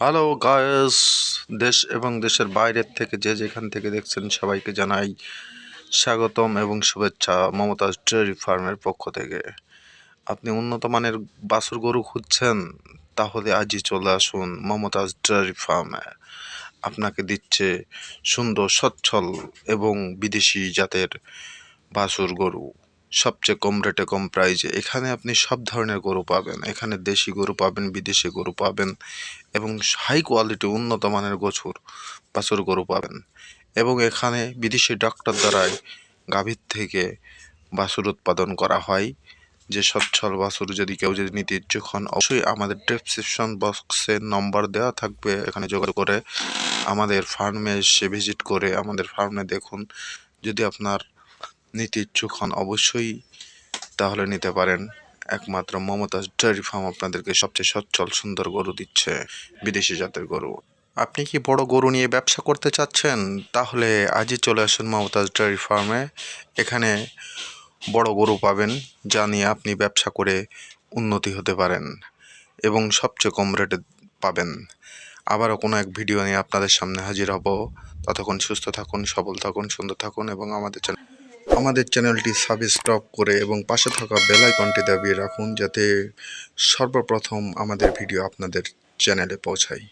Hello guys, দেশ এবং দেশের বাইরের থেকে যে যেখান থেকে দেখছেন সবাইকে জানাই স্বাগতম এবং শুভেচ্ছা মমতাজ ডেয়ারি ফার্মের পক্ষ থেকে। আপনি উন্নত মানের বাছুর গরু খুঁজছেন, তাহলে আজই চলে আসুন মমতাজ ডেয়ারি ফার্মে। আপনাকে দিচ্ছে সুন্দর সচ্ছল এবং বিদেশি জাতের বাছুর গরু সবচেয়ে কম রেটে কম প্রাইজে। এখানে আপনি সব ধরনের গরু পাবেন। এখানে দেশি গরু পাবেন, বিদেশি গরু পাবেন এবং হাই কোয়ালিটি উন্নত মানের বাছুর গরু পাবেন। এবং এখানে বিদেশি ডক্টর দ্বারাই গাভীর থেকে বাছুর উৎপাদন করা হয়। যে সচ্ছল বাছুর যদি কেউ নিতে ইচ্ছুক হন, অবশ্যই আমাদের ডেসক্রিপশন বক্সে নম্বর দেওয়া থাকবে, এখানে যোগাযোগ করে আমাদের ফার্মে এসে ভিজিট করে আমাদের ফার্মে দেখুন। যদি আপনার নিতে ইচ্ছুক হন অবশ্যই তাহলে নিতে পারেন। একমাত্র মমতাজ ডেয়ারি ফার্ম আপনাদেরকে সবচেয়ে সচ্ছল সুন্দর গরু দিচ্ছে, বিদেশি জাতের গরু। আপনি কি বড় গরু নিয়ে ব্যবসা করতে চাচ্ছেন? তাহলে আজই চলে আসুন মমতাজ ডেয়ারি ফার্মে। এখানে বড় গরু পাবেন যা নিয়ে আপনি ব্যবসা করে উন্নতি হতে পারেন এবং সবচেয়ে কম রেটে পাবেন। আবারও কোনো এক ভিডিও নিয়ে আপনাদের সামনে হাজির হব। ততক্ষণ সুস্থ থাকুন, সবল থাকুন, সুন্দর থাকুন এবং আমাদের চ্যানেলটি সাবস্ক্রাইব করে এবং পাশে থাকা বেল আইকনটি দাবিয়ে রাখুন, যাতে সর্বপ্রথম আমাদের ভিডিও আপনাদের চ্যানেলে পৌঁছায়।